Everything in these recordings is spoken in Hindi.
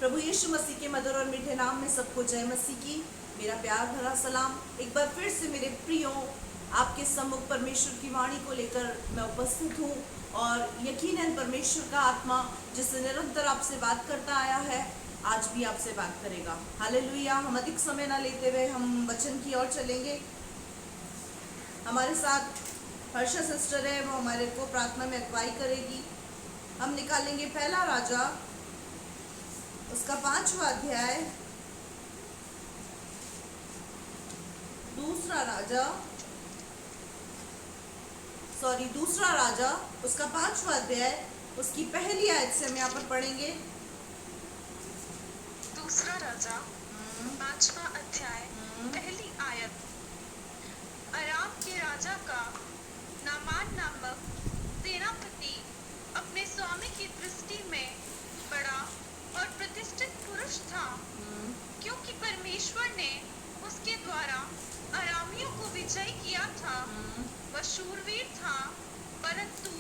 प्रभु यीशु मसीह के मधुर और मीठे नाम में सबको जय मसीह की मेरा प्यार भरा सलाम। एक बार फिर से मेरे प्रियो आपके सम्मुख परमेश्वर की वाणी को लेकर मैं उपस्थित हूँ और यकीनन परमेश्वर का आत्मा जिससे निरंतर आपसे बात करता आया है आज भी आपसे बात करेगा। हालेलुया। हम अधिक समय ना लेते हुए हम वचन की ओर चलेंगे। हमारे साथ हर्षा सिस्टर है, वो हमारे को प्रार्थना में अगुवाई करेगी। हम निकालेंगे पहला राजा उसका 5वां अध्याय, दूसरा राजा उसका 5वां अध्याय उसकी पहली आयत से हम यहाँ पर पढ़ेंगे। दूसरा राजा 5वां अध्याय पहली आयत। अराम के राजा का नामान नामक सेनापति अपने स्वामी की दृष्टि में बड़ा और प्रतिष्ठित पुरुष था, क्योंकि परमेश्वर ने उसके द्वारा अरामियों को विजय किया था। वह शूरवीर था परंतु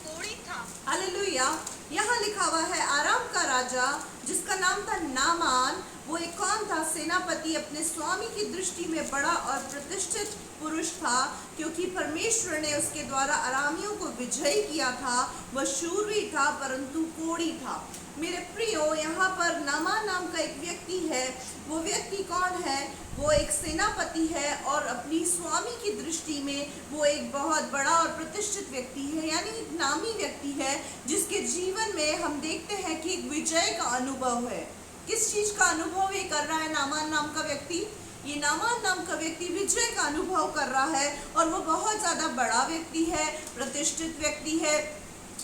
कोढ़ी था। हालेलुया। यहाँ लिखा हुआ है आराम का राजा जिसका नाम था नामान, वो एक कौन था? सेनापति अपने स्वामी की दृष्टि में बड़ा और प्रतिष्ठित पुरुष था, क्योंकि परमेश्वर ने उसके द्वारा अरामियों को विजय किया था। वह शूरवीर था परंतु कोढ़ी था। मेरे प्रियो, यहाँ पर नामान नाम का एक व्यक्ति है। वो व्यक्ति कौन है? वो एक सेनापति है और अपनी स्वामी की दृष्टि में वो एक बहुत बड़ा और प्रतिष्ठित व्यक्ति है, यानी एक नामी व्यक्ति है जिसके जीवन में हम देखते हैं कि एक विजय का अनुभव है। किस चीज का अनुभव ये कर रहा है नामान नाम का व्यक्ति? ये नामान नाम का व्यक्ति विजय का अनुभव कर रहा है और वो बहुत ज्यादा बड़ा व्यक्ति है, प्रतिष्ठित व्यक्ति है।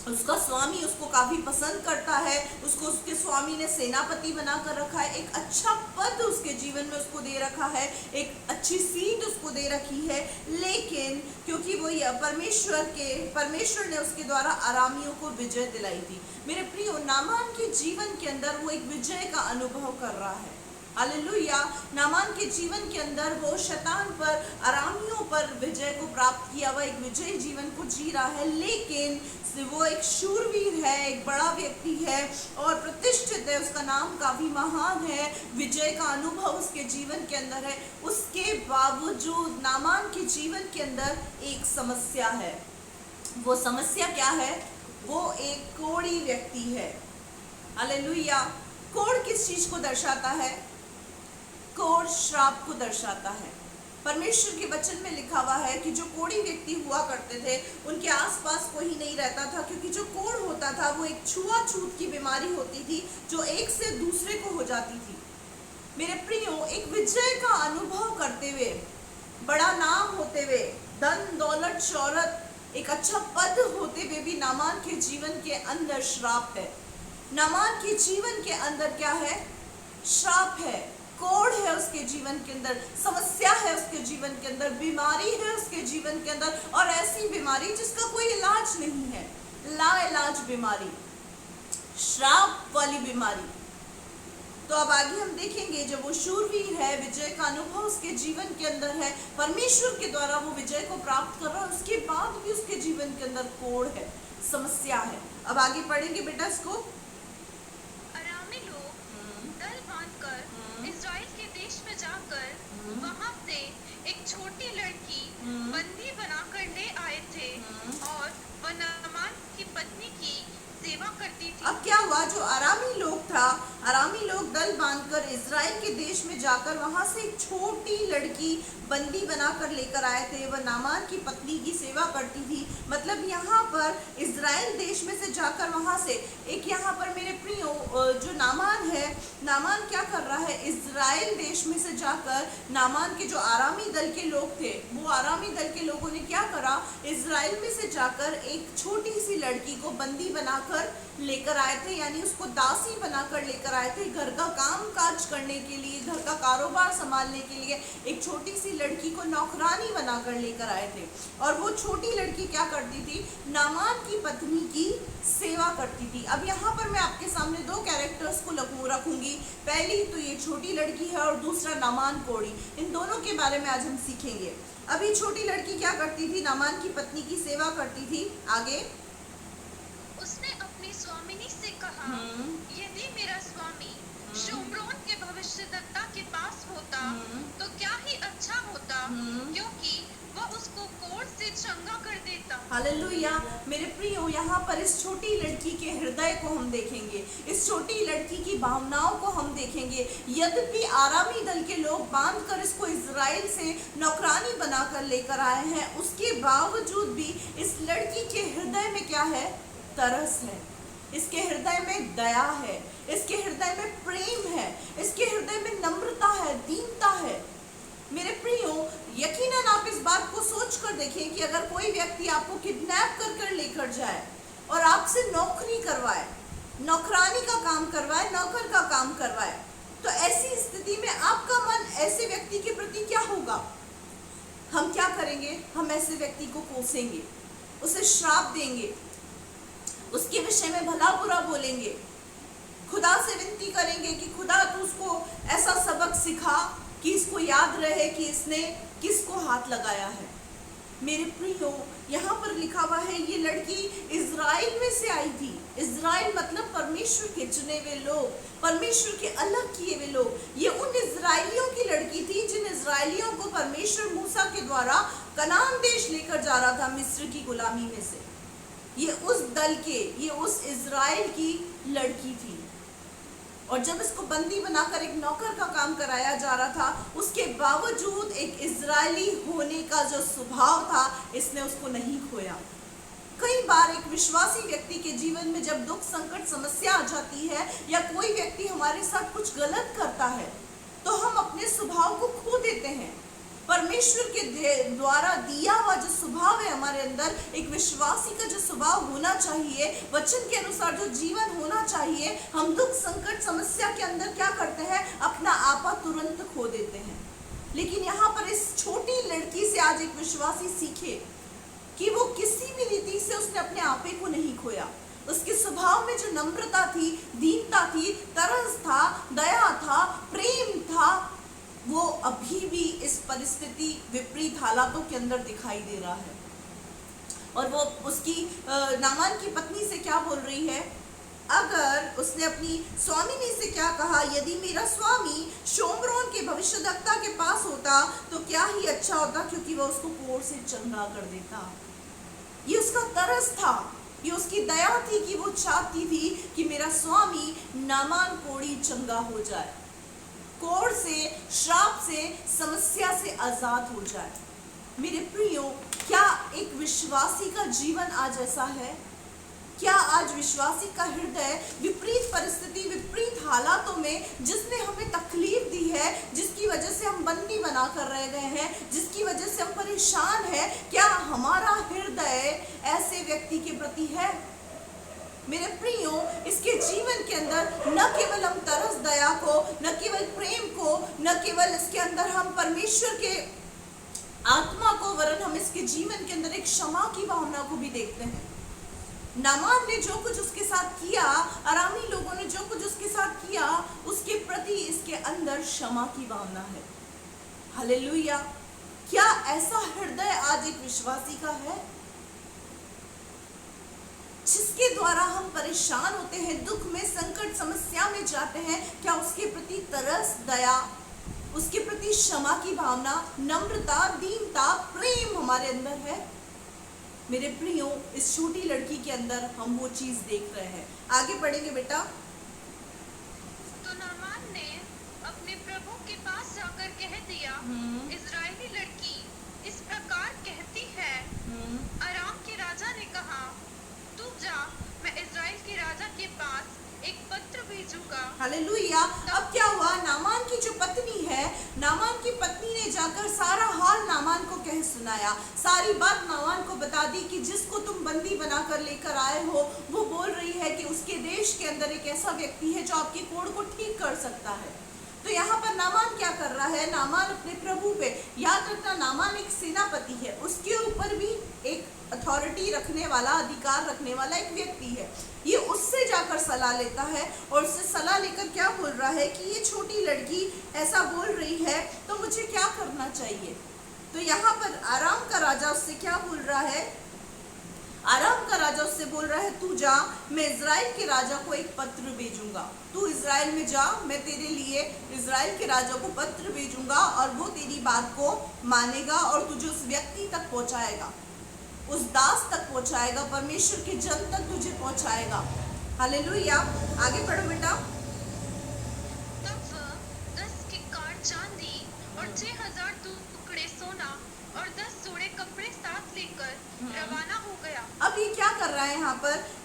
उसका स्वामी उसको काफी पसंद करता है, उसको उसके स्वामी ने सेनापति बनाकर रखा है, एक अच्छा पद उसके जीवन में उसको दे रखा है, एक अच्छी सीट उसको दे रखी है। लेकिन क्योंकि वो परमेश्वर ने उसके द्वारा अरामियों को विजय दिलाई थी। मेरे प्रियो, नामान के जीवन के अंदर वो एक विजय का अनुभव कर रहा है। हालेलुया। नामान के जीवन के अंदर वो शैतान पर, अरामियों पर विजय को प्राप्त किया हुआ एक विजयी जीवन को जी रहा है। लेकिन वो एक शूरवीर है, एक बड़ा व्यक्ति है और प्रतिष्ठित है, उसका नाम काफी महान है, विजय का अनुभव उसके जीवन के अंदर है। उसके बावजूद नामान के जीवन के अंदर एक समस्या है। वो समस्या क्या है? वो एक कोढ़ी व्यक्ति है। हालेलुया। कोढ़ किस चीज को दर्शाता है? कोढ़ श्राप को दर्शाता है। परमेश्वर के वचन में लिखा हुआ है कि जो कोढ़ी व्यक्ति हुआ करते थे उनके आसपास कोई नहीं रहता था, क्योंकि जो कोढ़ होता था वो एक छुआछूत की बीमारी होती थी जो एक से दूसरे को हो जाती थी। मेरे प्रियो, एक विजय का अनुभव करते हुए, बड़ा नाम होते हुए, धन दौलत शौहरत, एक अच्छा पद होते हुए भी नामान के जीवन के अंदर श्राप है। नामान के जीवन के अंदर क्या है? श्राप है, कोढ़ है उसके जीवन के अंदर, समस्या है उसके जीवन के अंदर, बीमारी है उसके जीवन के अंदर, और ऐसी बीमारी जिसका कोई इलाज नहीं है, लाइलाज बीमारी, श्राप वाली बीमारी। तो अब आगे हम देखेंगे, जब वो शूरवीर है, विजय का अनुभव उसके जीवन के अंदर है, परमेश्वर के द्वारा वो विजय को प्राप्त कर रहा है, उसके बाद भी उसके जीवन के अंदर कोढ़ है, समस्या है। अब आगे पढ़ेंगे बेटा इसको। अरामी लोग दल बांधकर इस्राएल के देश में जाकर वहां से एक छोटी लड़की बंदी बनाकर ले आए थे और वह नामान की पत्नी की सेवा करती थी। अब क्या हुआ? जो अरामी लोग था, अरामी लोग दल बांधकर इजराइल के देश में जाकर वहां से एक छोटी लड़की बंदी बनाकर लेकर आए थे। वह नामान की पत्नी की सेवा करती थी। मतलब यहाँ पर इजराइल देश में से जाकर वहां से एक, यहाँ पर मेरे प्रियो जो नामान है, नामान क्या कर रहा है? इजराइल देश में से जाकर नामान के जो आरामी दल के लोग थे, वो आरामी दल के लोगों ने क्या करा? इजराइल में से जाकर एक छोटी सी लड़की को बंदी बनाकर लेकर आए थे, यानी उसको दासी बनाकर लेकर आए थे, घर का काम काज करने के लिए, घर का कारोबार संभालने के लिए एक छोटी सी लड़की को नौकरानी बनाकर लेकर आए थे। और वो छोटी लड़की क्या करती थी? नामान की पत्नी की सेवा करती थी। अब यहाँ पर मैं आपके सामने दो कैरेक्टर्स को रखूंगी। पहली तो ये छोटी लड़की है और दूसरा नामान कोढ़ी। इन दोनों के बारे में आज हम सीखेंगे। अभी छोटी लड़की क्या करती थी? नामान की पत्नी की सेवा करती थी। आगे उसने अपनी स्वामिनी से कहा, यदि मेरा स्वामी भविष्यद्वक्ता के पास होता तो क्या ही अच्छा होता, क्योंकि वह उसको कोढ़ से चंगा कर देता। हालेलुया। मेरे प्रियो, यहाँ पर इस छोटी लड़की के हृदय को हम देखेंगे, इस छोटी लड़की की भावनाओं को हम देखेंगे। यद्यपि आरामी दल के लोग बांधकर इसको इजराइल से नौकरानी बनाकर लेकर आए हैं, उसके बावजूद भी इस लड़की के हृदय में क्या है? तरस है। इसके हृदय में दया है, इसके हृदय में प्रेम है, इसके हृदय में नम्रता है, दीनता है। मेरे प्रियो, यकीनन आप इस बात को सोच कर देखें कि अगर कोई व्यक्ति आपको किडनैप कर लेकर जाए और आपसे नौकरी करवाए, नौकरानी का काम करवाए, नौकर का काम करवाए, तो ऐसी स्थिति में आपका मन ऐसे व्यक्ति के प्रति क्या होगा? हम क्या करेंगे? हम ऐसे व्यक्ति को कोसेंगे, उसे श्राप देंगे, उसके विषय में भला बुरा बोलेंगे, खुदा से विनती करेंगे कि खुदा तू उसको ऐसा सबक सिखा कि इसको याद रहे कि इसने किसको हाथ लगाया है। मेरे प्रियो, यहाँ पर लिखा हुआ है ये लड़की इजराइल में से आई थी। इजराइल मतलब परमेश्वर के चुने हुए लोग, परमेश्वर के अलग किए हुए लोग। ये उन इजराइलियों की लड़की थी जिन इजराइलियों को परमेश्वर मूसा के द्वारा कनान देश लेकर जा रहा था, मिस्र की गुलामी में से। ये उस दल के, ये उस इजराइल की लड़की थी। और जब इसको बंदी बनाकर एक नौकर का काम कराया जा रहा था, उसके बावजूद एक इजरायली होने का जो स्वभाव था, इसने उसको नहीं खोया। कई बार एक विश्वासी व्यक्ति के जीवन में जब दुख, संकट, समस्या आ जाती है या कोई व्यक्ति हमारे साथ कुछ गलत करता है, तो हम अपने स्वभाव को खो देते हैं। परमेश्वर के द्वारा दिया हुआ जो स्वभाव है हमारे अंदर, एक विश्वासी का जो स्वभाव होना चाहिए, वचन के अनुसार जो जीवन होना चाहिए, हम दुख, संकट, समस्या के अंदर क्या करते हैं? अपना आपा तुरंत खो देते हैं। लेकिन यहाँ पर इस छोटी लड़की से आज एक विश्वासी सीखे कि वो किसी भी रीति से उसने अपने आपे को नहीं खोया। उसके स्वभाव में जो नम्रता थी, दीनता थी, तरस था, दया था, प्रेम था, वो अभी भी इस परिस्थिति, विपरीत हालातों के अंदर दिखाई दे रहा है। और वो उसकी नामान की पत्नी से क्या बोल रही है? अगर उसने अपनी स्वामिनी से क्या कहा, यदि मेरा स्वामी शोमरोन के भविष्यद्वक्ता के पास होता तो क्या ही अच्छा होता, क्योंकि वह उसको कोढ़ से चंगा कर देता। ये उसका तरस था, ये उसकी दया थी कि वो चाहती थी कि मेरा स्वामी नामान कोढ़ी चंगा हो जाए, कोढ़ से, श्राप से, समस्या से आजाद हो जाए। मेरे प्रियो, क्या एक विश्वासी का जीवन आज ऐसा है? क्या आज विश्वासी का हृदय विपरीत परिस्थिति, विपरीत हालातों में, जिसने हमें तकलीफ दी है, जिसकी वजह से हम बंदी बना कर रह गए हैं, जिसकी वजह से हम परेशान हैं, क्या हमारा हृदय ऐसे व्यक्ति के प्रति है? मेरे प्रियो, इसके जीवन के अंदर न केवल हम तरस, दया को, न केवल प्रेम को, न केवल इसके अंदर हम परमेश्वर के आत्मा को, वरन हम इसके जीवन के अंदर एक क्षमा की भावना को भी देखते हैं। नामान ने जो कुछ उसके साथ किया, अरामी लोगों ने जो कुछ उसके साथ किया, उसके प्रति इसके अंदर क्षमा की भावना है। हालेलुया। क्या ऐसा हृदय आज एक विश्वासी का है, जिसके द्वारा हम परेशान होते हैं, दुख में, संकट, समस्या में जाते हैं? क्या उसके प्रति तरस, दया, उसके प्रति क्षमा की भावना, नम्रता, दीनता, प्रेम हमारे अंदर है? मेरे प्रियो, इस छोटी लड़की के अंदर हम वो चीज देख रहे हैं। आगे पढ़ेंगे बेटा। तो नामान ने अपने प्रभु के पास जाकर कह दिया, इजरायली लड़की इस प्रकार कहती है। अराम के राजा ने कहा, तू जा, मैं इजराइल के राजा के पास एक पत्र भेजूंगा। हालेलुया। अब क्या हुआ? नामान की जो पत्नी है, नामान की पत्नी ने जाकर सारा हाल नामान को कह सुनाया, सारी बात नामान को बता दी कि जिसको तुम बंदी बनाकर लेकर आए हो, वो बोल रही है कि उसके देश के अंदर एक ऐसा व्यक्ति है जो आपकी कोढ़ को ठीक कर सकता है। तो यहाँ पर नामान क्या कर रहा है? नामान अपने प्रभु पे, याद रखना नामान एक सेनापति है, उसके ऊपर भी एक अथॉरिटी रखने वाला, अधिकार रखने वाला एक व्यक्ति है। ये उससे जाकर सलाह लेता है और उससे सलाह लेकर क्या बोल रहा है कि ये छोटी लड़की ऐसा बोल रही है, तो मुझे क्या करना चाहिए? तो यहाँ पर आराम का राजा उससे क्या बोल रहा है? आराम का राजा उससे बोल रहा है, तू जा, मैं इज़राइल के राजा को एक पत्र भेजूंगा, तू इज़राइल में जा, मैं तेरे लिए इज़राइल के राजा को पत्र भेजूंगा और वो तेरी बात को मानेगा और तुझे उस व्यक्ति तक पहुंचाएगा, उस दास तक पहुंचाएगा, परमेश्वर के जन तक तुझे पहुंचाएगा। हालेलुया। आगे पढ़ो बेटा। तब वह 10 किक्कार चांदी और 6,000 टुकड़े सोना और 10 जोड़े कपड़े साथ लेकर रवाना हो गया। अब ये क्या कर रहा है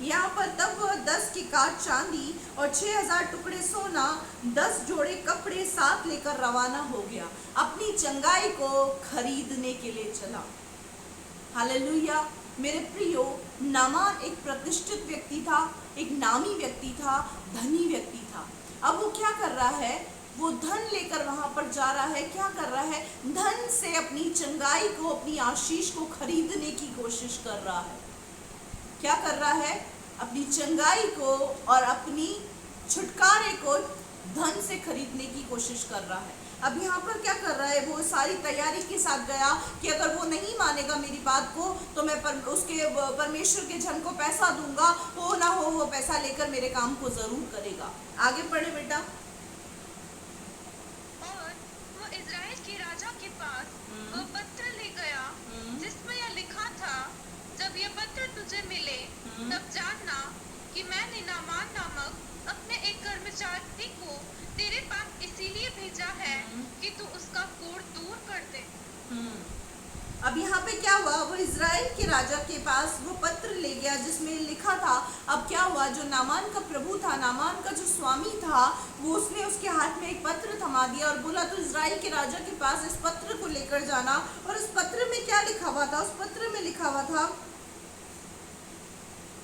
यहाँ पर तब वह 10 किक्कार चांदी और 6,000 टुकड़े सोना, 10 जोड़े कपड़े साथ लेकर रवाना हो गया, अपनी चंगाई को खरीदने के लिए चला। हालेलुया। मेरे प्रियो, नामान एक प्रतिष्ठित व्यक्ति था, एक नामी व्यक्ति था, धनी व्यक्ति था। अब वो क्या कर रहा है, वो धन लेकर वहां पर जा रहा है। क्या कर रहा है, धन से अपनी चंगाई को, अपनी आशीष को खरीदने की कोशिश कर रहा है। क्या कर रहा है, अपनी चंगाई को और अपनी छुटकारे को धन से खरीदने की कोशिश कर रहा है। अब यहाँ पर क्या कर रहा है, वो सारी तैयारी के साथ गया कि अगर वो नहीं मानेगा मेरी बात को तो मैं उसके परमेश्वर के जन को पैसा दूंगा, हो ना हो वो पैसा लेकर मेरे काम को जरूर करेगा। आगे पढ़े बेटा। और वह इज़राइल के राजा के पास वह पत्र ले गया जिसमें यह लिखा था, जब यह पत्र तुझे मिले तब जानना कि मैंने नामान नामक अपने एक कर्मचारी को तेरे पास इसीलिए भेजा है कि तू उसका कोढ़ दूर कर दे। अब यहाँ पे क्या हुआ, वो इज़राइल के राजा के पास वो पत्र ले गया जिसमें लिखा था। अब क्या हुआ, जो नामान का प्रभु था, नामान का जो स्वामी था, वो उसने उसके हाथ में एक पत्र थमा दिया और बोला, तो इज़राइल के राजा के पास इस पत्र को लेकर जाना। और उस पत्र में क्या लिखा हुआ था, उस पत्र में लिखा हुआ था,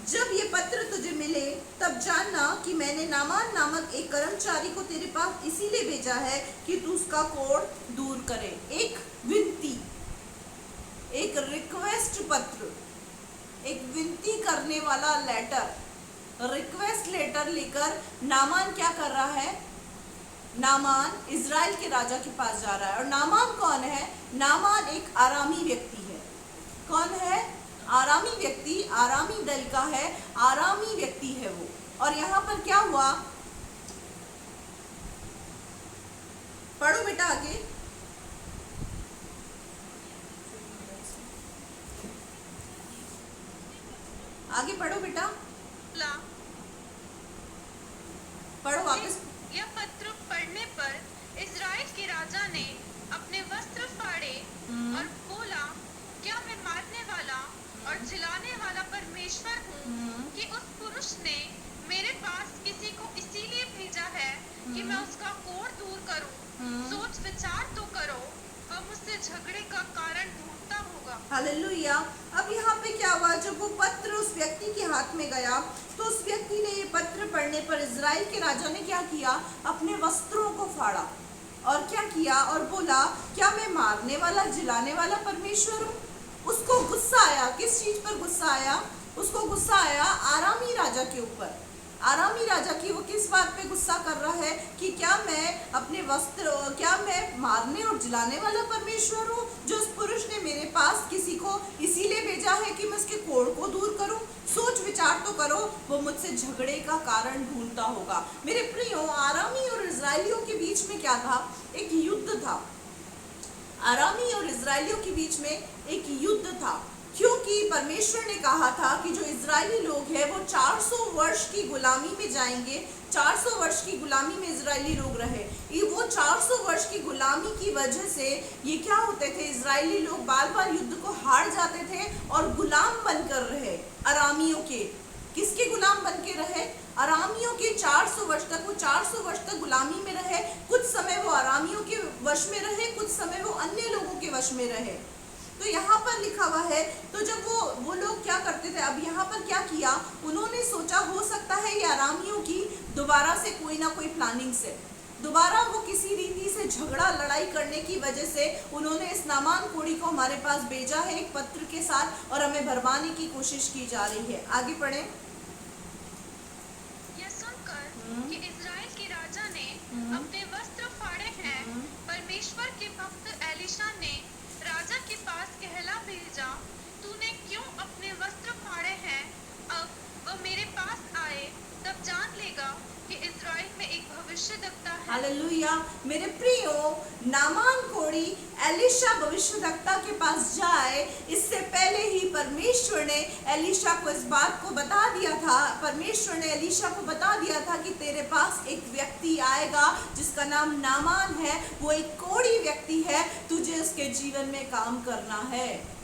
जब ये पत्र तुझे मिले तब जानना कि मैंने नामान नामक एक कर्मचारी को तेरे पास इसीलिए भेजा है कि तू उसका कोढ़ दूर करे। एक विनती, एक रिक्वेस्ट पत्र, एक विनती करने वाला लेटर, रिक्वेस्ट लेटर लेकर नामान क्या कर रहा है, नामान इज़राइल के राजा के पास जा रहा है। और नामान कौन है, नामान एक आरामी व्यक्ति है। कौन है, आरामी व्यक्ति, आरामी दल का है, आरामी व्यक्ति है वो। और यहाँ पर क्या हुआ, पढ़ो बेटा आगे। आगे पढ़ो बेटा, ला पढ़ो वापस। यह पत्र पढ़ने पर इज़राइल के राजा ने अपने वस्त्र फाड़े और बोला, क्या मैं मारने वाला और जिलाने वाला परमेश्वर हूँ कि उस पुरुष ने मेरे पास किसी को इसीलिए भेजा है कि मैं उसका कोढ़ दूर करूँ। सोच विचार तो करो, वह मुझसे झगड़े का कारण ढूंढता होगा। हालेलुया। अब यहाँ पे क्या हुआ, जब वो पत्र उस व्यक्ति के हाथ में गया तो उस व्यक्ति ने ये पत्र पढ़ने पर इज़राइल के राजा ने क्या किया, अपने वस्त्रों को फाड़ा और क्या किया और बोला, क्या मैं मारने वाला, जिलाने वाला परमेश्वर हूँ। उसको गुस्सा आया। किस चीज पर गुस्सा आया, उसको गुस्सा आया आरामी राजा के ऊपर। आरामी राजा की, वो किस बात पे गुस्सा कर रहा है कि क्या मैं अपने वस्त्र, क्या मैं मारने और जिलाने वाला परमेश्वर हूँ, जो उस पुरुष ने मेरे पास किसी को इसीलिए भेजा है कि मैं उसके कोढ़ को दूर करूँ। सोच विचार तो करो, वो मुझसे झगड़े का कारण ढूंढता होगा। मेरे प्रियो, आरामी और इजरायलियों के बीच में क्या था, एक युद्ध था। आरामी और इजरायलियों के बीच में एक युद्ध था, क्योंकि परमेश्वर ने कहा था कि जो इजरायली लोग हैं वो 400 वर्ष की गुलामी में जाएंगे। 400 वर्ष की गुलामी में इजरायली लोग रहे। वो 400 वर्ष की गुलामी की वजह से ये क्या होते थे, इजरायली लोग बार बार युद्ध को हार जाते थे और गुलाम बनकर रहे अरामियों के। किसके गुलाम बन के रहे, अरामियों के। 400 वर्ष तक, वो 400 वर्ष तक गुलामी में रहे। कुछ समय वो अरामियों के वश में रहे, कुछ समय वो अन्य लोगों के वश में रहे। तो यहाँ पर लिखा हुआ है, तो जब वो लोग क्या करते थे, अब यहाँ पर क्या किया, उन्होंने सोचा हो सकता है ये अरामियों की दोबारा से कोई ना कोई प्लानिंग से, दोबारा वो किसी रीति से झगड़ा लड़ाई करने की वजह से उन्होंने इस नामान कोढ़ी को हमारे पास भेजा है एक पत्र के साथ और हमें भरमाने की कोशिश की जा रही है। आगे पढ़े। यह सुनकर कि इज़राइल के राजा ने अपने वस्त्र फाड़े हैं, परमेश्वर के भक्त एलीशा ने राजा के पास कहला भेजा, तूने क्यों अपने वस्त्र फाड़े भविष्यद्वक्ता है। हालेलुया। मेरे प्रियो, नामान कोड़ी एलिशा भविष्यद्वक्ता के पास जाए इससे पहले ही परमेश्वर ने एलिशा को इस बात को बता दिया था। परमेश्वर ने एलिशा को बता दिया था कि तेरे पास एक व्यक्ति आएगा जिसका नाम नामान है। वो एक कोड़ी व्यक्ति है, तुझे उसके जीवन में काम करना है।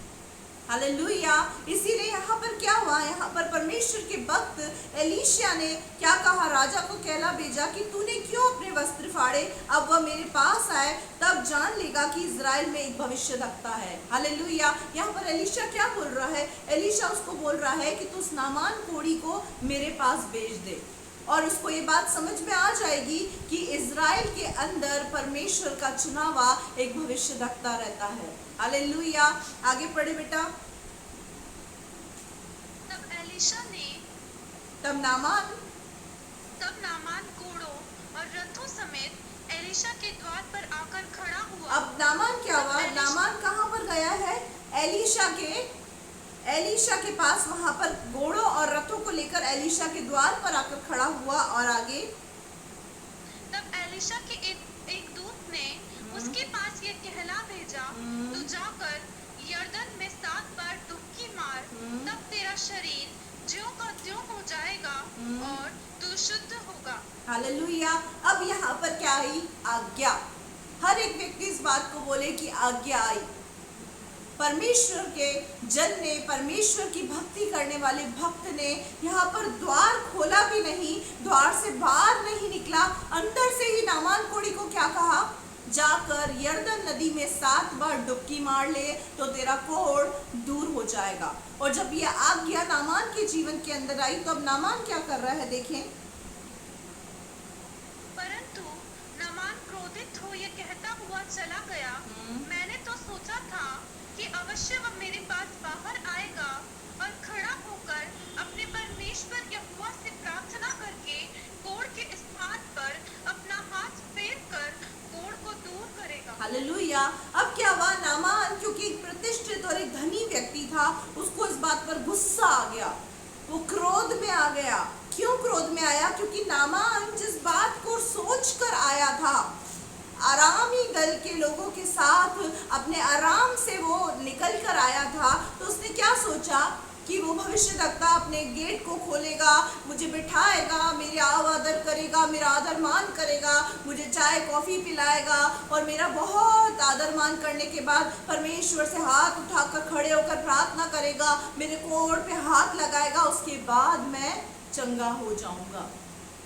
हालेलुया। इसीलिए यहाँ पर क्या हुआ, यहाँ पर परमेश्वर के भक्त एलीशा ने क्या कहा, राजा को कहला भेजा कि तूने क्यों अपने वस्त्र फाड़े, अब वह मेरे पास आए तब जान लेगा कि इज़राइल में एक भविष्यद्वक्ता है। हालेलुया। यहाँ पर एलीशा क्या बोल रहा है, एलीशा उसको बोल रहा है कि तू उस नामान कोड़ी को मेरे पास भेज दे, और उसको ये बात समझ में आ जाएगी कि इज़राइल के अंदर परमेश्वर का चुना हुआ एक भविष्यद्वक्ता रहता है। हालेलुया। आगे पढ़े बेटा। तब एलीशा ने तब नामान घोड़ों और रथों समेत एलीशा के द्वार पर आकर खड़ा हुआ। अब नामान क्या हुआ, नामान कहाँ पर गया है, एलीशा के पास, वहां पर घोड़ों और रथों को लेकर एलीशा के द्वार पर आकर खड़ा हुआ। और आगे, तब एलीशा के एक दूत ने उसके पास ये कहला भेजा, तू जाकर यरदन में 7 बार डुबकी मार, तब तेरा शरीर ज्यों का त्यों हो जाएगा और तू शुद्ध होगा। हालेलुया। अब यहाँ पर क्या आई, आज्ञा। हर एक व्यक्ति इस बात को बोले कि आज्ञा आई। परमेश्वर के जन ने, परमेश्वर की भक्ति करने वाले भक्त ने यहाँ पर द्वार खोला भी नहीं, द्वार से बाहर नहीं निकला, अंदर से ही नामान कोड़ी को क्या कहा, जाकर यरदन नदी में 7 बार डुबकी मार ले तो तेरा कोढ़ दूर हो जाएगा। और जब ये आज्ञा नामान के जीवन के अंदर आई तो अब नामान क्या कर रहा है, देखें। परंतु नामान क्रोधित हो ये कहता हुआ चला गया, मैंने तो सोचा था कि अवश्य वह मेरे पास बाहर आएगा और खड़ा होकर अपने परमेश्वर यहोवा से प्रार्थना करके कोढ़ के स्थान पर अपना हाथ फेर कर कोढ़ को दूर करेगा। हालेलुया। अब क्या हुआ, नामान क्योंकि एक प्रतिष्ठित और एक धनी व्यक्ति था, उसको इस बात पर गुस्सा आ गया, वो क्रोध में आ गया। क्यों क्रोध में आया, क्योंकि नामान जिस बात को सोच कर आया था, आरामी दल के लोगों के साथ अपने आराम से वो निकल कर आया था, तो उसने क्या सोचा कि वो भविष्यद्वक्ता अपने गेट को खोलेगा, मुझे बिठाएगा, मेरे आदर करेगा, मेरा आदर मान करेगा, मुझे चाय कॉफ़ी पिलाएगा, और मेरा बहुत आदर मान करने के बाद परमेश्वर से हाथ उठाकर खड़े होकर प्रार्थना करेगा, मेरे कोढ़ पे हाथ लगाएगा, उसके बाद मैं चंगा हो जाऊंगा।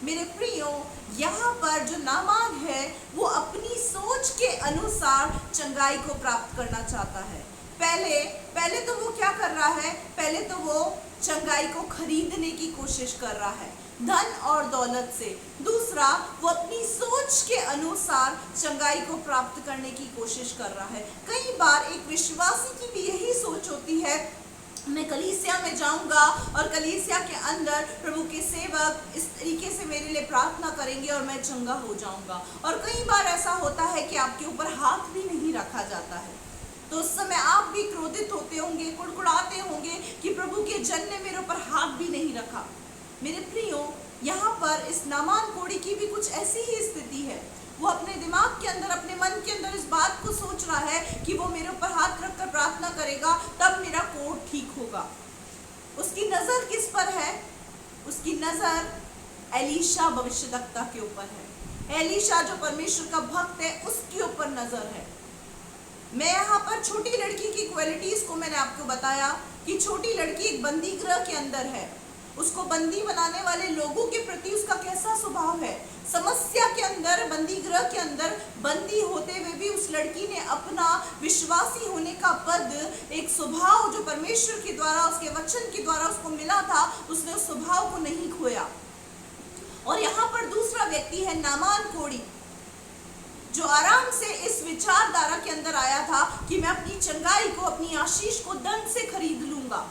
मेरे प्रियो, यहाँ पर जो नामान है वो अपनी सोच के अनुसार चंगाई को प्राप्त करना चाहता है। पहले तो वो क्या कर रहा है, पहले तो वो चंगाई को खरीदने की कोशिश कर रहा है धन और दौलत से। दूसरा, वो अपनी सोच के अनुसार चंगाई को प्राप्त करने की कोशिश कर रहा है। कई बार एक विश्वासी की भी यही सोच होती है, मैं कलीसिया में जाऊंगा और कलीसिया के अंदर प्रभु के सेवक इस तरीके से मेरे लिए प्रार्थना करेंगे और मैं चंगा हो जाऊंगा। और कई बार ऐसा होता है कि आपके ऊपर हाथ भी नहीं रखा जाता है, तो उस समय आप भी क्रोधित होते होंगे, कुड़कुड़ाते होंगे कि प्रभु के जन ने मेरे ऊपर हाथ भी नहीं रखा। मेरे प्रियो, यहाँ पर इस नामान कोड़ी की भी कुछ ऐसी ही स्थिति है। वो अपने दिमाग के अंदर, अपने मन के अंदर इस बात को सोच रहा है कि वो मेरे ऊपर हाथ रखकर प्रार्थना करेगा तब मेरा कोढ़ ठीक होगा। उसकी नजर किस पर है, उसकी नजर एलीशा भविष्यद्वक्ता के ऊपर है। एलीशा जो परमेश्वर का भक्त है उसके ऊपर नजर है। मैं यहाँ पर छोटी लड़की की क्वालिटीज को मैंने आपको बताया कि छोटी लड़की एक बंदी गृह के अंदर है, उसको बंदी बनाने वाले लोगों के प्रति उसका कैसा स्वभाव है। समस्या के अंदर, बंदी गृह के अंदर बंदी होते हुए भी उस लड़की ने अपना विश्वासी होने का पद, एक स्वभाव जो परमेश्वर के द्वारा, उसके वचन के द्वारा उसको मिला था, उसने उस स्वभाव को नहीं खोया। और यहाँ पर दूसरा व्यक्ति है नामान कोड़ी, जो आराम से इस विचारधारा के अंदर आया था कि मैं अपनी चंगाई को, अपनी आशीष को धन से खरीद लूंगा,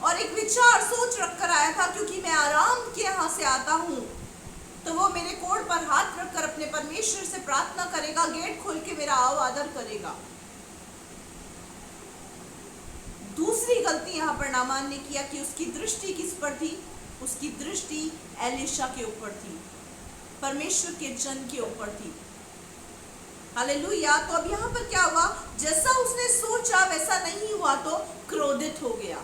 और एक विचार सोच रखकर आया था क्योंकि मैं आराम के यहाँ से आता हूँ तो वो मेरे कोढ़ पर हाथ रखकर अपने परमेश्वर से प्रार्थना करेगा, गेट खोल के मेरा आदर करेगा। दूसरी गलती यहाँ पर नामान ने किया कि उसकी दृष्टि किस पर थी, उसकी दृष्टि एलीशा के ऊपर थी। परमेश्वर के जन के ऊपर थी। हालेलुया। तो अब यहाँ पर क्या हुआ, जैसा उसने सोचा वैसा नहीं हुआ तो क्रोधित हो गया।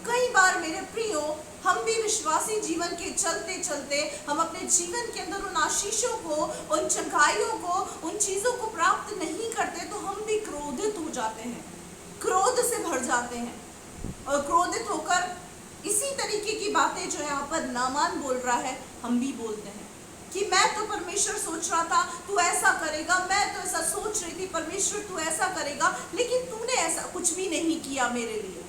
कई बार मेरे प्रियो, हम भी विश्वासी जीवन के चलते चलते हम अपने जीवन के अंदर उन आशीषों को, उन चंगाइयों को, उन चीजों को प्राप्त नहीं करते तो हम भी क्रोधित हो जाते हैं, क्रोध से भर जाते हैं। और क्रोधित होकर इसी तरीके की बातें जो यहाँ पर नामान बोल रहा है हम भी बोलते हैं कि मैं तो परमेश्वर सोच रहा था तू ऐसा करेगा, मैं तो ऐसा सोच रही थी परमेश्वर तू ऐसा करेगा, लेकिन तूने ऐसा कुछ भी नहीं किया मेरे लिए।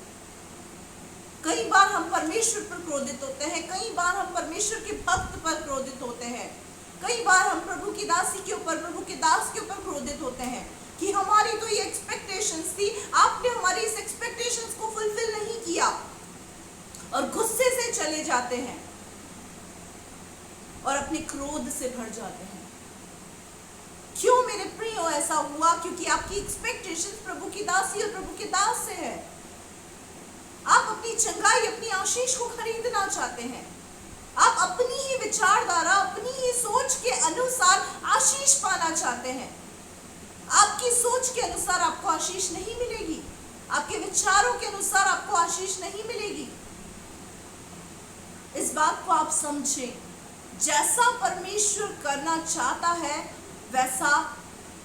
कई बार हम परमेश्वर पर क्रोधित होते हैं, कई बार हम परमेश्वर के भक्त पर क्रोधित होते हैं, कई बार हम प्रभु की दासी के ऊपर, प्रभु के दास के ऊपर क्रोधित होते हैं कि हमारी तो ये एक्सपेक्टेशंस थी, आपने हमारी इस एक्सपेक्टेशंस को फुलफिल नहीं किया, और गुस्से से चले जाते हैं और अपने क्रोध से भर जाते हैं। क्यों मेरे प्रियो ऐसा हुआ? क्योंकि आपकी एक्सपेक्टेशंस प्रभु की दासी और प्रभु के दास से है। आप अपनी चंगाई, अपनी आशीष को खरीदना चाहते हैं, आप अपनी ही विचारधारा, अपनी ही सोच के अनुसार आशीष पाना चाहते हैं। आपकी सोच के अनुसार आपको आशीष नहीं मिलेगी, आपके विचारों के अनुसार आपको आशीष नहीं मिलेगी। इस बात को आप समझें, जैसा परमेश्वर करना चाहता है वैसा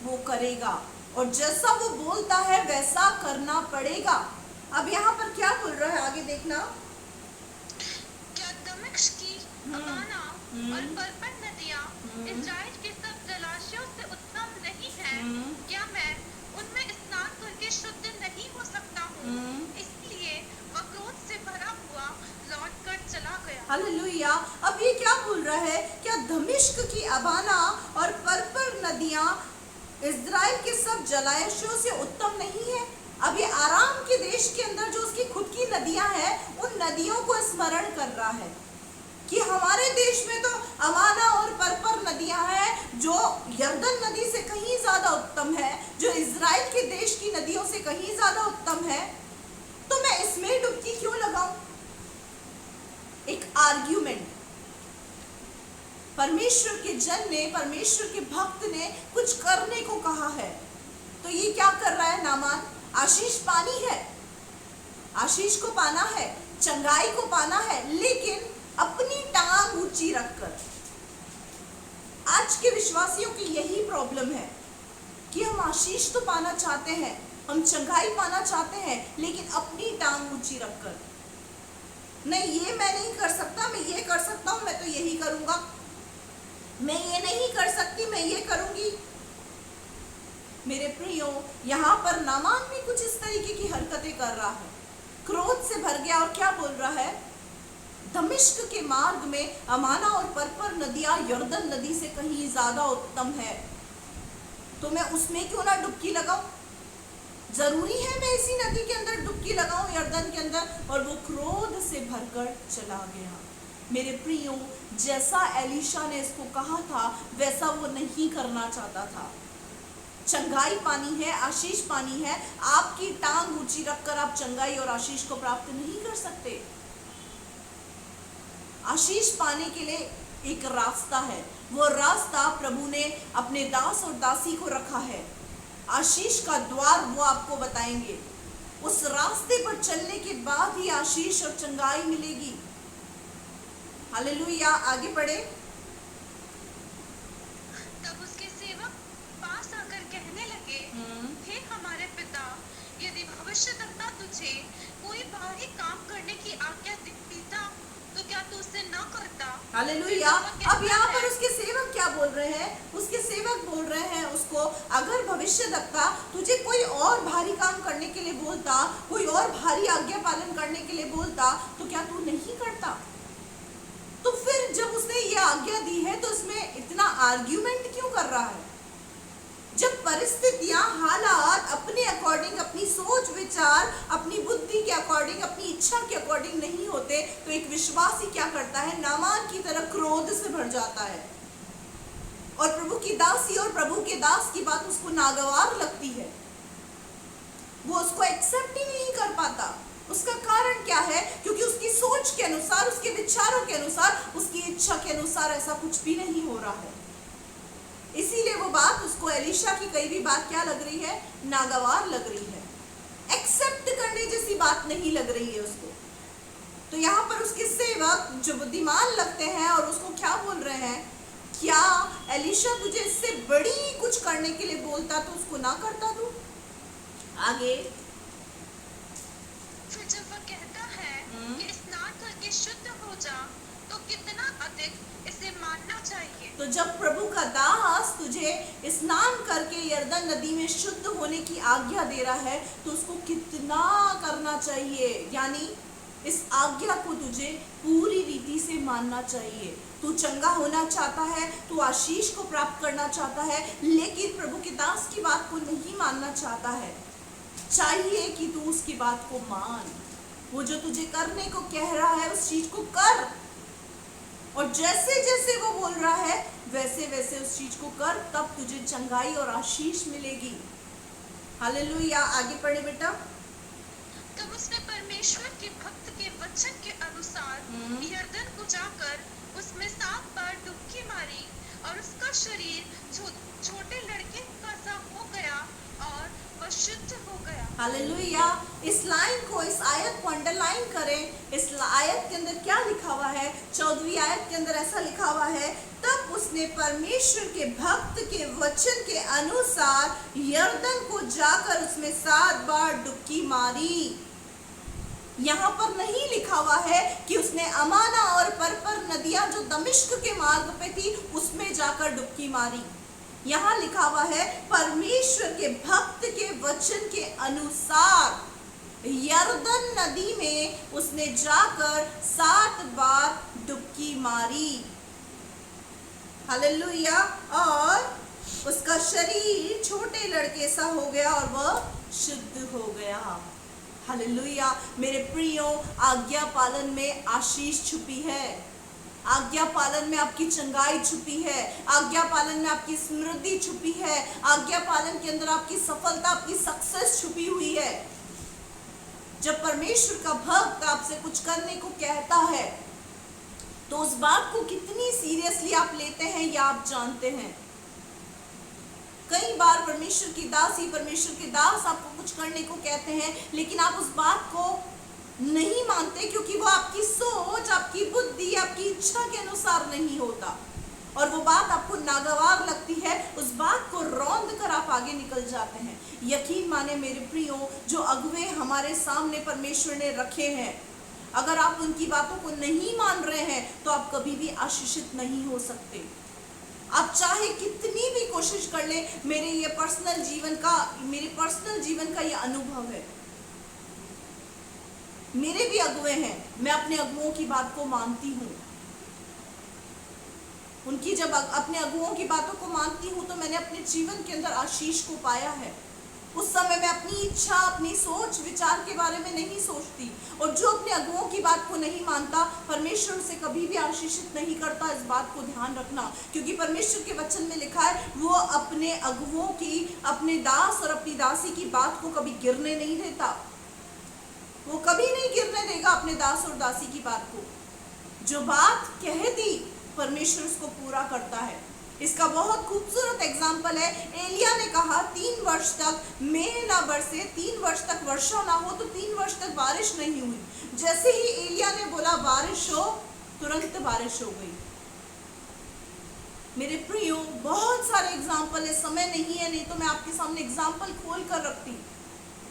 वो करेगा, और जैसा वो बोलता है वैसा करना पड़ेगा। अब यहाँ पर क्या बोल रहा है, आगे देखना। क्या दमिश्क की अबाना और पर्पल नदियाँ इस्राएल के सब जलाशयों से उत्तम नहीं हैं? क्या मैं उनमें स्नान करके शुद्ध नहीं हो सकता हूँ? इसलिए वह क्रोध से भरा हुआ लौट कर चला गया। हालेलुया। अब ये क्या बोल रहा है? क्या दमिश्क की अबाना और पर्पल नदियाँ इस्राएल के सब जलाशयों से उत्तम नहीं है? अब ये आराम के देश के अंदर जो उसकी खुद की नदियां हैं, उन नदियों को स्मरण कर रहा है कि हमारे देश में तो अमाना और पर्पल नदियां हैं जो यरदन नदी से कहीं ज्यादा उत्तम है, जो इजराइल के देश की नदियों से कहीं ज्यादा उत्तम है, तो मैं इसमें डुबकी क्यों लगाऊं? एक आर्ग्यूमेंट। परमेश्वर के जन ने, परमेश्वर के भक्त ने कुछ करने को कहा है, तो ये क्या कर रहा है नामान? आशीष पानी है, आशीष को पाना है, चंगाई को पाना है, लेकिन अपनी टांग ऊंची रखकर। आज के विश्वासियों की यही प्रॉब्लम है कि हम आशीष तो पाना चाहते हैं, हम चंगाई पाना चाहते हैं, लेकिन अपनी टांग ऊंची रखकर। नहीं, ये मैं नहीं कर सकता, मैं ये कर सकता हूं, मैं तो यही करूंगा। मैं ये नहीं कर सकती, मैं ये करूंगी। मेरे प्रियो, यहाँ पर नामान भी कुछ इस तरीके की हरकतें कर रहा है, क्रोध से भर गया और क्या बोल रहा है? दमिश्क के मार्ग में अमाना और पर्पल नदियां यरदन नदी से कहीं ज्यादा उत्तम है, तो मैं उसमें क्यों ना डुबकी लगाऊं? जरूरी है मैं इसी नदी के अंदर डुबकी लगाऊं, यरदन के अंदर? और वो क्रोध से भरकर चला गया। मेरे प्रियो, जैसा एलीशा ने इसको कहा था वैसा वो नहीं करना चाहता था। चंगाई पानी है, आशीष पानी है, आपकी टांग ऊंची रखकर आप चंगाई और आशीष को प्राप्त नहीं कर सकते। आशीष पाने के लिए एक रास्ता है, वो रास्ता प्रभु ने अपने दास और दासी को रखा है। आशीष का द्वार वो आपको बताएंगे, उस रास्ते पर चलने के बाद ही आशीष और चंगाई मिलेगी। हालेलुया। आगे पढ़े। तब उसके सेवक पास आकर कहने लगे, हे हमारे पिता, यदि भविष्यद्वक्ता तुझे कोई भारी काम करने की आज्ञा देता तो क्या तू उसे न करता? हालेलुया। अब यहाँ पर उसके सेवक क्या बोल रहे हैं? उसके सेवक बोल रहे हैं उसको, अगर भविष्यद्वक्ता तुझे कोई और भारी काम करने के लिए बोलता, कोई और भारी आज्ञा पालन करने के लिए बोलता, तो क्या तू नहीं करता? तो फिर जब उसने ये आज्ञा दी है तो उसमें इतना आर्ग्यूमेंट क्यों कर रहा है? जब परिस्थितियां, हालात अपने अकॉर्डिंग, अपनी सोच विचार, अपनी बुद्धि के अकॉर्डिंग, अपनी इच्छा के अकॉर्डिंग नहीं होते, तो एक विश्वासी क्या करता है? नामान की तरह क्रोध से भर जाता है, और प्रभु की दासी और प्रभु के दास की बात उसको नागवार लगती है, वो उसको एक्सेप्ट ही नहीं कर पाता। उसका कारण क्या है? क्योंकि उसकी सोच के अनुसार, उसके विचारों के अनुसार, उसकी इच्छा के अनुसार ऐसा कुछ भी नहीं हो रहा है। इसीलिए वो बात उसको, एलीशा की कई भी बात क्या लग रही है? नागवार लग रही है, एक्सेप्ट करने जैसी बात नहीं लग रही है उसको। तो यहाँ पर उसके सेवक जो बुद्धिमान लगते हैं और उसको क्या बोल रहे हैं, क्या एलीशा तुझे इससे बड़ी कुछ करने के लिए बोलता तो उसको ना करता तू? आगे फिर जब वह कहता है कि स्नान करके शुद्ध हो जा, तो कितना अधिक इसे मानना चाहिए। तो जब प्रभु का दास तुझे स्नान करके यरदन नदी में शुद्ध होने की आज्ञा दे रहा है, तो उसको कितना करना चाहिए? यानी इस आज्ञा को तुझे पूरी रीति से मानना चाहिए। तू चंगा होना चाहता है, तू आशीष को प्राप्त करना चाहता है, लेकिन प्रभु के दास की बात को नहीं मानना चाहता है। चाहिए कि तू उसकी बात को मान। वो जो तुझे करने को कह रहा है उस चीज को कर, और जैसे जैसे वो बोल रहा है वैसे वैसे उस चीज को कर, तब तुझे चंगाई और आशीष मिलेगी। हालेलुया। आगे पढ़े बेटा। तब उसने परमेश्वर के भक्त के वचन के अनुसार यरदन को जाकर उसमें 7 बार डुबकी मारी, और उसका शरीर छोटे लड़के का सा हो गया और वह शुद्ध हो गया। हालेलुया। इस लाइन को, इस आयत को अंडरलाइन करें। इस आयत के अंदर क्या लिखा हुआ है? 14वीं आयत के अंदर ऐसा लिखा हुआ है, तब उसने परमेश्वर के भक्त के वचन के अनुसार यरदन को जाकर उसमें 7 बार डुबकी मारी। यहाँ पर नहीं लिखा हुआ है कि उसने अमाना और परपर नदियां जो दमिश्क के मार्ग पे थी उसमें जाकर डुबकी मारी। यहाँ लिखा हुआ है परमेश्वर के भक्त के वचन के अनुसार यरदन नदी में उसने जाकर 7 बार डुबकी मारी। हालेलुया। और उसका शरीर छोटे लड़के सा हो गया और वह शुद्ध हो गया। हालेलुया। मेरे प्रियो, आज्ञा पालन में आशीष छुपी है। आज्ञा पालन में आपकी चंगाई छुपी है। आज्ञा पालन में आपकी समृद्धि छुपी है। आज्ञा पालन के अंदर आपकी सफलता, आपकी सक्सेस छुपी हुई है। जब परमेश्वर का भक्त आपसे कुछ करने को कहता है तो उस बात को कितनी सीरियसली आप लेते हैं या आप जानते हैं। कई बार परमेश्वर की दासी, परमेश्वर के दास आपको कुछ करने को कहते हैं, लेकिन आप उस बात को नहीं मानते क्योंकि वो आपकी सोच, आपकी बुद्धि, आपकी इच्छा के अनुसार नहीं होता, और वो बात आपको नागवार लगती है। उस बात को रौंद कर आप आगे निकल जाते हैं। यकीन माने मेरे प्रियो, जो अगुवे हमारे सामने परमेश्वर ने रखे हैं, अगर आप उनकी बातों को नहीं मान रहे हैं तो आप कभी भी आशीषित नहीं हो सकते। आप चाहे कितनी भी कोशिश कर ले। मेरे पर्सनल जीवन का ये अनुभव है। मेरे भी अगुवे हैं, मैं अपने अगुओं की बात को मानती हूँ। उनकी जब अपने अगुओं की बातों को मानती हूँ तो मैंने अपने जीवन के अंदर आशीष को पाया है। उस समय मैं अपनी इच्छा, अपनी सोच विचार के बारे में नहीं सोचती, और जो अपने अगुओं की बात को नहीं मानता, परमेश्वर उसे कभी भी आशीषित नहीं करता। इस बात को ध्यान रखना, क्योंकि परमेश्वर के वचन में लिखा है वो अपने अगुओं की, अपने दास और अपनी दासी की बात को कभी गिरने नहीं देता। वो कभी नहीं गिरने देगा अपने दास और दासी की बात को। जो बात कह दी परमेश्वर उसको पूरा करता है। इसका बहुत खूबसूरत एग्जाम्पल है। एलिया ने कहा 3 वर्ष तक मेघ ना बरसे, 3 वर्ष तक वर्षा ना हो, तो 3 वर्ष तक बारिश नहीं हुई। जैसे ही एलिया ने बोला बारिश हो, तुरंत बारिश हो गई। मेरे प्रियो, बहुत सारे एग्जाम्पल है, समय नहीं है, नहीं तो मैं आपके सामने एग्जाम्पल खोल कर रखती।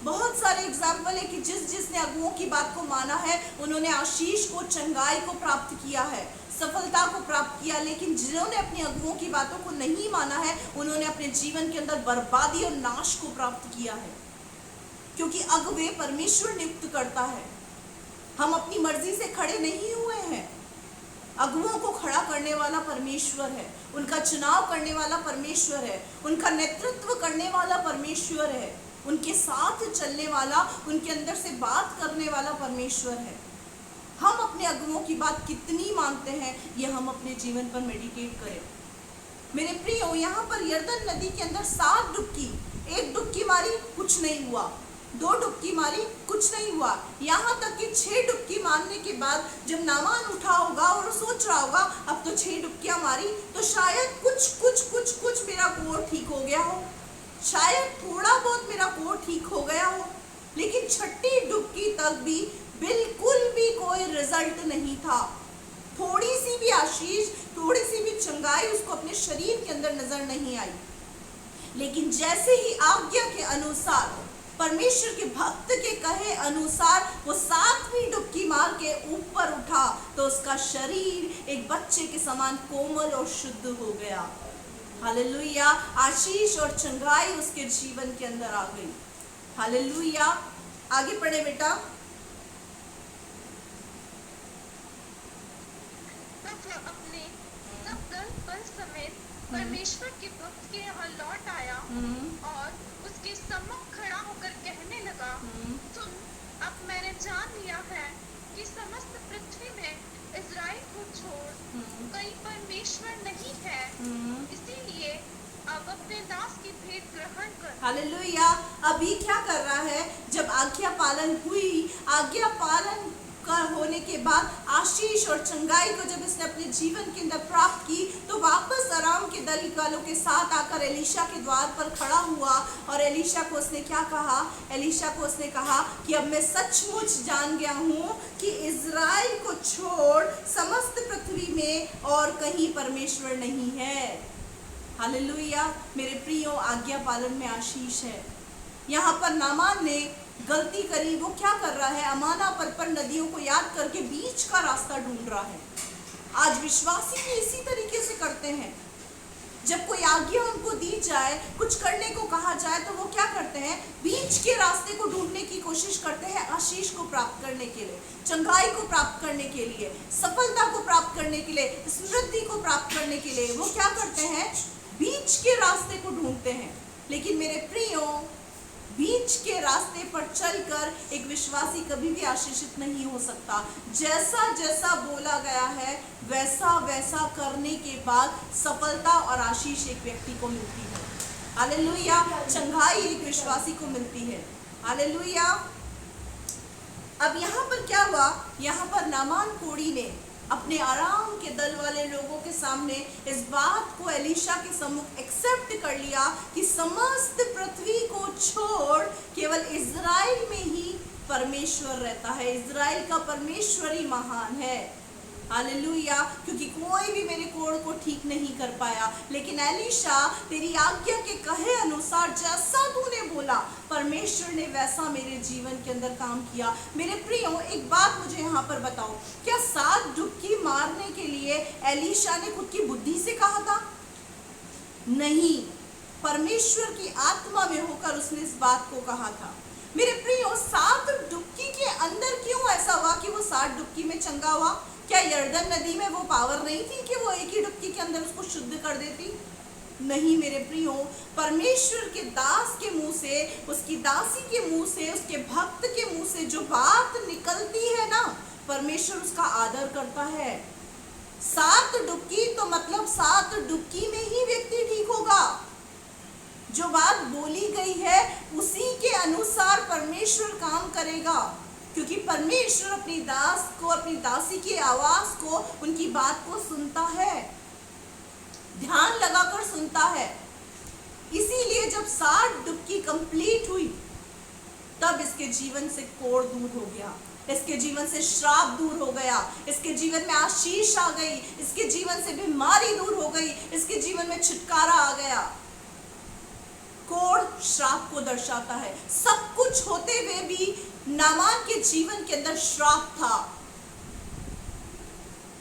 बहुत सारे एग्जाम्पल है कि जिसने अगुओं की बात को माना है उन्होंने आशीष को, चंगाई को प्राप्त किया है, सफलता को प्राप्त किया। लेकिन जिन्होंने अपनी अगुओं की बातों को नहीं माना है उन्होंने अपने जीवन के अंदर बर्बादी और नाश को प्राप्त किया है, क्योंकि अगुवे परमेश्वर नियुक्त करता है। हम अपनी मर्जी से खड़े नहीं हुए हैं। अगुओं को खड़ा करने वाला परमेश्वर है, उनका चुनाव करने वाला परमेश्वर है, उनका नेतृत्व करने वाला परमेश्वर है, उनके साथ चलने वाला, उनके अंदर से बात करने वाला परमेश्वर है। हम अपने अगुओं की बात कितनी मानते हैं यह हम अपने जीवन पर मेडिटेट करें। मेरे प्रियो, यहाँ पर यरदन नदी के अंदर 7 डुबकी, एक डुबकी मारी कुछ नहीं हुआ, 2 डुबकी मारी, कुछ नहीं हुआ। यहाँ तक कि 6 डुबकी मारने के बाद जब नामान उठा होगा और सोच रहा होगा अब तो 6 डुबकियां मारी तो शायद कुछ मेरा कोढ़ ठीक हो गया हो, शायद थोड़ा बहुत मेरा कोढ़ ठीक हो गया हो। लेकिन 6ठी डुबकी तक भी बिल्कुल भी कोई रिजल्ट नहीं था। थोड़ी सी भी आशीष, थोड़ी सी भी चंगाई उसको अपने शरीर के अंदर नजर नहीं आई। लेकिन जैसे ही आज्ञा के अनुसार, परमेश्वर के भक्त के कहे अनुसार वो 7वीं डुबकी मार के ऊपर उठा तो उसका शरीर एक बच्चे के समान कोमल और शुद्ध हो गया। हालेलुया, आशीष और चंगाई उसके जीवन के अंदर आ गई। हालेलुया, आगे पढ़े बेटा। तब वह अपने सब दल बल समेत परमेश्वर के भक्त के यहाँ लौट आया और उसके सम्मुख खड़ा होकर कहने लगा, सुन, अब मैंने जान लिया है कि समस्त पृथ्वी में इज़राइल को छोड़ कहीं परमेश्वर नहीं है, इसीलिए अब अपने दास की भेंट ग्रहण कर। हालेलुया, अभी क्या कर रहा है? जब आज्ञा पालन हुई, आज्ञा पालन कर होने के बाद आशीष और चंगाई को जब इसने अपने जीवन के अंदर प्राप्त की तो वापस आराम के दल वालों के साथ आकर एलीशा के द्वार पर खड़ा हुआ और एलीशा को उसने क्या कहा? एलीशा को उसने कहा कि अब मैं सचमुच जान गया हूँ कि इज़राइल को छोड़ समस्त पृथ्वी में और कहीं परमेश्वर नहीं है। हालेलुया, मेरे प्रियो, आज्ञा पालन में आशीष है। यहाँ पर नामान ने गलती करी। वो क्या कर रहा है? अमाना पर नदियों को याद करके बीच का रास्ता ढूंढ रहा है। आज विश्वासी भी इसी तरीके से करते हैं। जब कोई आज्ञा उनको दी जाए, कुछ करने को कहा जाए तो वो क्या करते हैं? बीच के रास्ते को ढूंढने की कोशिश करते हैं, आशीष को प्राप्त करने के लिए, चंगाई को प्राप्त करने के लिए, सफलता को प्राप्त करने के लिए, समृद्धि को प्राप्त करने के लिए वो क्या करते हैं? बीच के रास्ते को ढूंढते हैं। लेकिन मेरे प्रियो, बीच के रास्ते पर चलकर एक विश्वासी कभी भी आशीषित नहीं हो सकता। जैसा जैसा बोला गया है वैसा वैसा करने के बाद सफलता और आशीष एक व्यक्ति को मिलती है। हालेलुया, चंगाई एक विश्वासी को मिलती है। हालेलुया। अब यहाँ पर क्या हुआ? यहाँ पर नामान कोढ़ी ने अपने आराम के दल वाले लोगों के सामने इस बात को एलीशा के सम्मुख एक्सेप्ट कर लिया कि समस्त पृथ्वी को छोड़ केवल इज़राइल में ही परमेश्वर रहता है, इज़राइल का परमेश्वर ही महान है। हालेलुया, क्योंकि कोई भी मेरे कोढ़ को ठीक नहीं कर पाया, लेकिन एलीशा तेरी आज्ञा के कहे अनुसार जैसा तूने बोला परमेश्वर ने वैसा मेरे जीवन के अंदर काम किया। मेरे प्रियो, एक बात मुझे यहाँ पर बताओ, क्या 7 डुबकी मारने के लिए एलीशा ने खुद की बुद्धि से कहा था? नहीं, परमेश्वर की आत्मा में होकर उसने इस बात को कहा था। मेरे प्रियो, 7 डुबकी के अंदर क्यों ऐसा हुआ कि वो 7 डुबकी में चंगा हुआ? क्या यर्दन नदी में वो पावर नहीं थी कि वो एक ही डुबकी के अंदर उसको शुद्ध कर देती? नहीं मेरे प्रियो, परमेश्वर के दास के मुंह से, उसकी दासी के मुंह से, उसके भक्त के मुंह से जो बात निकलती है ना, परमेश्वर उसका आदर करता है। 7 डुबकी तो मतलब 7 डुबकी में ही व्यक्ति ठीक होगा। जो बात बोली गई है उसी के अनुसार परमेश्वर काम करेगा, क्योंकि परमेश्वर अपनी दास को, अपनी दासी की आवाज को, उनकी बात को सुनता है, ध्यान लगाकर सुनता है। इसीलिए जब 7 डुबकी कंप्लीट हुई तब इसके जीवन से कोढ़ दूर हो गया, इसके जीवन से श्राप दूर हो गया, इसके जीवन में आशीष आ गई, इसके जीवन से बीमारी दूर हो गई, इसके जीवन में छुटकारा आ गया। कोढ़ श्राप को दर्शाता है। सब कुछ होते हुए भी नामान के जीवन के अंदर श्राप था।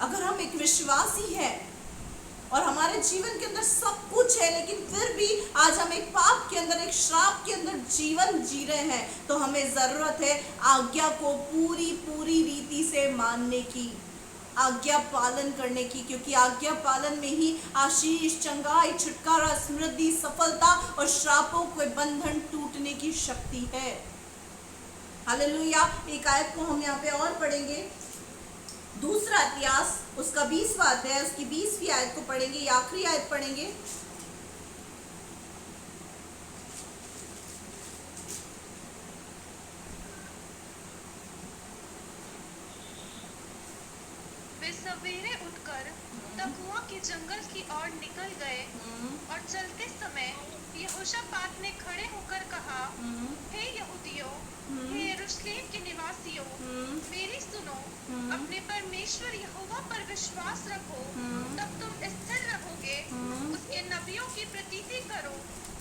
अगर हम एक विश्वासी हैं और हमारे जीवन के अंदर सब कुछ है, लेकिन फिर भी आज हम एक पाप के अंदर, एक श्राप के अंदर जीवन जी रहे हैं, तो हमें जरूरत है आज्ञा को पूरी पूरी रीति से मानने की, आज्ञा पालन करने की, क्योंकि आज्ञा पालन में ही आशीष, चंगाई, छुटकारा, समृद्धि, सफलता और श्रापों के बंधन टूटने की शक्ति है। हालेलुया। एक आयत को हम यहाँ पे और पढ़ेंगे, दूसरा इतिहास उसका 20वां अध्याय, उसकी 20वीं आयत को पढ़ेंगे, ये आखिरी आयत पढ़ेंगे। सवेरे उठकर तकुआ के जंगल की ओर निकल गए और चलते समय यहोशापात ने खड़े होकर कहा, हे यहूदियों, हे यरूशलेम के निवासियों, मेरी सुनो, अपने परमेश्वर यहोवा पर विश्वास रखो, तब तुम स्थिर रहोगे, उसके नबियों की प्रतीति करो,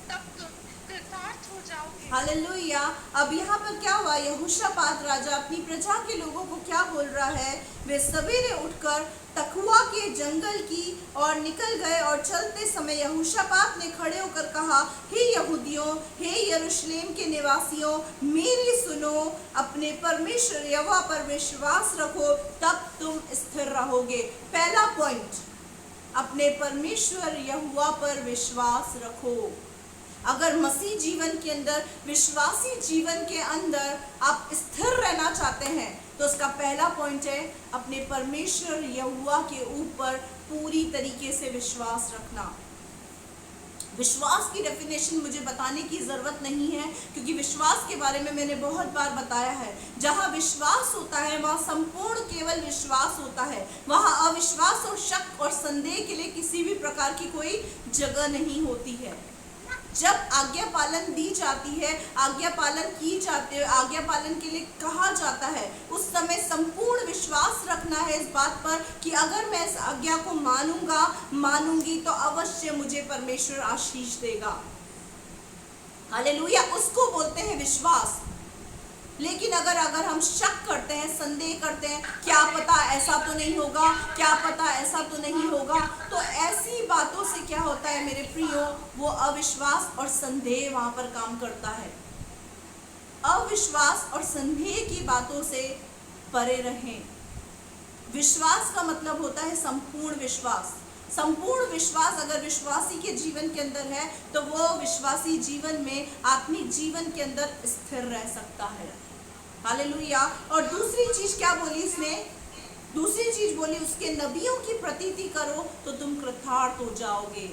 तब तुम कृतार्थ हो जाओगे। हालेलुया। अब यहाँ पर क्या हुआ, यहोशापात राजा अपनी प्रजा के लोगों को क्या बोल रहा है, वे सवेरे उठकर तकुआ के जंगल की और निकल गए और चलते समय यहोशापात ने खड़े होकर कहा, हे यहूदियों, हे यरूशलेम के निवासियों, मेरी सुनो, अपने परमेश्वर यहोवा पर विश्वास रखो, तब तुम स्थिर रहोगे। पहला पॉइंट, अपने परमेश्वर यहोवा पर विश्वास रखो। अगर मसीह जीवन के अंदर, विश्वासी जीवन के अंदर आप स्थिर रहना चाहते हैं तो उसका पहला पॉइंट है अपने परमेश्वर यहोवा के ऊपर पूरी तरीके से विश्वास रखना। विश्वास की डेफिनेशन मुझे बताने की ज़रूरत नहीं है, क्योंकि विश्वास के बारे में मैंने बहुत बार बताया है। जहाँ विश्वास होता है वहाँ संपूर्ण केवल विश्वास होता है, वहाँ अविश्वास और शक और संदेह के लिए किसी भी प्रकार की कोई जगह नहीं होती है। जब आज्ञा पालन दी जाती है, आज्ञा पालन की जाती है, आज्ञा पालन के लिए कहा जाता है, उस समय संपूर्ण विश्वास रखना है इस बात पर कि अगर मैं इस आज्ञा को मानूंगी तो अवश्य मुझे परमेश्वर आशीष देगा। हालेलुया, उसको बोलते हैं विश्वास। लेकिन अगर हम शक करते हैं, संदेह करते हैं, क्या पता ऐसा तो नहीं होगा, क्या पता ऐसा तो नहीं होगा, तो ऐसी बातों से क्या होता है मेरे प्रियो, वो अविश्वास और संदेह वहां पर काम करता है। अविश्वास और संदेह की बातों से परे रहें। विश्वास का मतलब होता है संपूर्ण विश्वास। संपूर्ण विश्वास अगर विश्वासी के जीवन के अंदर है तो वो विश्वासी जीवन में, आत्मिक जीवन के अंदर स्थिर रह सकता है। हालेलुया। और दूसरी चीज क्या बोली इसने? दूसरी चीज बोली, उसके नबियों की प्रतीति करो तो तुम कृतार्थ हो जाओगे।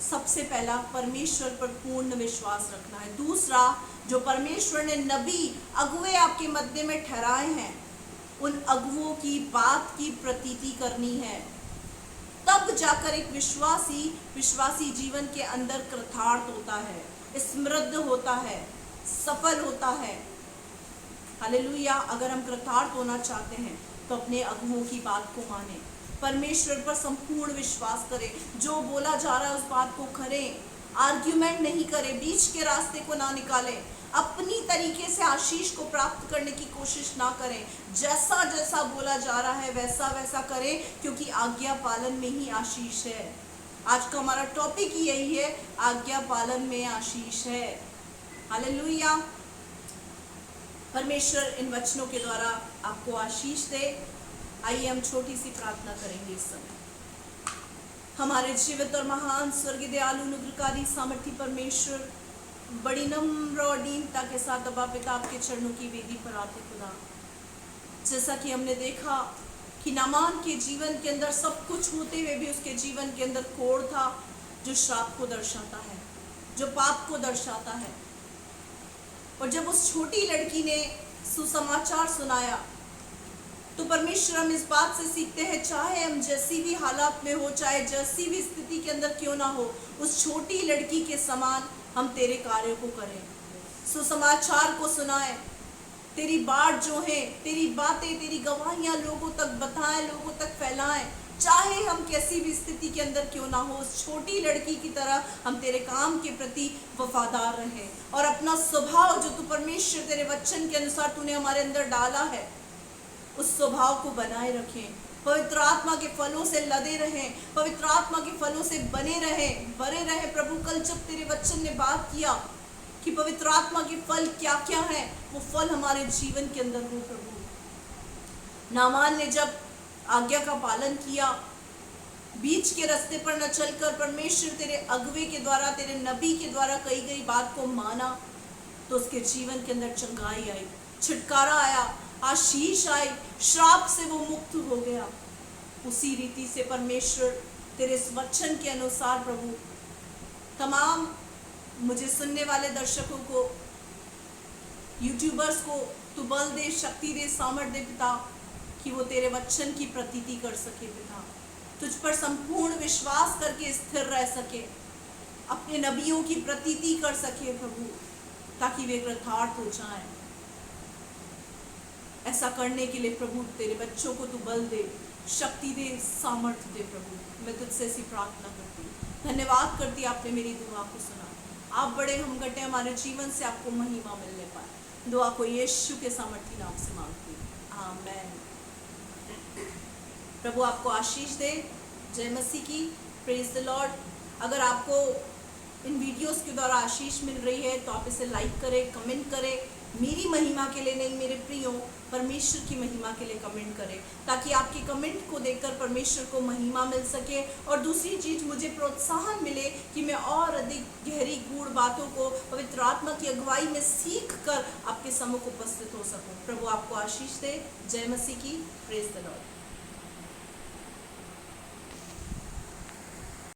सबसे पहला परमेश्वर पर पूर्ण विश्वास रखना है। दूसरा, जो परमेश्वर ने नबी अगुवे आपके मध्य में ठहराए हैं, उन अगुवों की बात की प्रतीति करनी है। तब जाकर एक विश्वासी जीवन के अंदर कृतार्थ होता है, समृद्ध होता है, सफल होता है। हालेलुया। अगर हम कृतार्थ होना चाहते हैं तो अपने अगुवों की बात को माने, परमेश्वर पर संपूर्ण विश्वास करें, जो बोला जा रहा है उस बात को करें, आर्ग्यूमेंट नहीं करें, बीच के रास्ते को ना निकालें, अपनी तरीके से आशीष को प्राप्त करने की कोशिश ना करें। जैसा जैसा बोला जा रहा है वैसा वैसा करें, क्योंकि आज्ञा पालन में ही आशीष है। आज का हमारा टॉपिक ही यही है, आज्ञा पालन में आशीष है। हालेलुया। परमेश्वर इन वचनों के द्वारा आपको आशीष दे। आइए हम छोटी सी प्रार्थना करेंगे इस समय। हमारे जीवित और महान स्वर्गीय दयालु अनुग्रहकारी सामर्थी परमेश्वर, बड़ी नम्र और दीनता के साथ अबा पिता आपके चरणों की वेदी पर आते खुदा, जैसा कि हमने देखा कि नामान के जीवन के अंदर सब कुछ होते हुए भी उसके जीवन के अंदर कोढ़ था, जो श्राप को दर्शाता है, जो पाप को दर्शाता है। और जब उस छोटी लड़की ने सुसमाचार सुनाया तो परमेश्वर हम इस बात से सीखते हैं, चाहे हम जैसी भी हालात में हो, चाहे जैसी भी स्थिति के अंदर क्यों ना हो, उस छोटी लड़की के समान हम तेरे कार्यों को करें, सुसमाचार को सुनाएं, तेरी बाट जो है, तेरी बातें, तेरी गवाहियां लोगों तक बताएं, लोगों तक फैलाएं। चाहे हम कैसी भी स्थिति के अंदर क्यों ना हो, उस छोटी लड़की की तरह हम तेरे काम के प्रति वफादार रहें और अपना स्वभाव जो तू परमेश्वर तेरे वचन के अनुसार तूने हमारे अंदर डाला है, उस स्वभाव को बनाए रखें। पवित्र आत्मा के फलों से लदे रहें, पवित्र आत्मा के फलों से बने रहें। प्रभु, कल जब तेरे वचन ने बात किया कि पवित्र आत्मा के फल क्या क्या हैं, वो फल हमारे जीवन के अंदर हो। प्रभु, नामान ने जब आज्ञा का पालन किया, बीच के रास्ते पर न चलकर परमेश्वर तेरे अगुवे के द्वारा, तेरे नबी के द्वारा कही गई बात को माना, तो उसके जीवन के अंदर चंगाई आई, छुटकारा आया, आशीष आई, श्राप से वो मुक्त हो गया। उसी रीति से परमेश्वर तेरे इस वचन के अनुसार प्रभु, तमाम मुझे सुनने वाले दर्शकों को, यूट्यूबर्स को तू बल दे, शक्ति दे, सामर्थ दे पिता, कि कि वो तेरे वचन की प्रतीति कर सके पिता, तुझ पर संपूर्ण विश्वास करके स्थिर रह सके, अपने नबियों की प्रतीति कर सके प्रभु, ताकि वे कृतार्थ हो जाएं। ऐसा करने के लिए प्रभु तेरे बच्चों को तू बल दे, शक्ति दे, सामर्थ्य दे प्रभु। मैं तुझसे ऐसी प्रार्थना करती हूँ, धन्यवाद करती आपने मेरी दुआ को सुना। आप बड़े हम घटे, हमारे जीवन से आपको महिमा मिलने पाए। दुआ को यीशु के सामर्थी नाम से मांगती हूँ, आमेन। प्रभु आपको आशीष दे। जय मसीह की। Praise the Lord. अगर आपको इन वीडियोस के द्वारा आशीष मिल रही है तो आप इसे लाइक करें, कमेंट करें। मेरी महिमा के लिए नहीं, मेरे प्रियो परमेश्वर की महिमा के लिए कमेंट करें, ताकि आपके कमेंट को देखकर परमेश्वर को महिमा मिल सके। और दूसरी चीज़, मुझे प्रोत्साहन मिले कि मैं और अधिक गहरी गूढ़ बातों को पवित्र आत्मा की अगुवाई में सीख कर आपके सम्मुख उपस्थित हो सकूं। प्रभु आपको आशीष दे। जय मसीह की। Praise the Lord.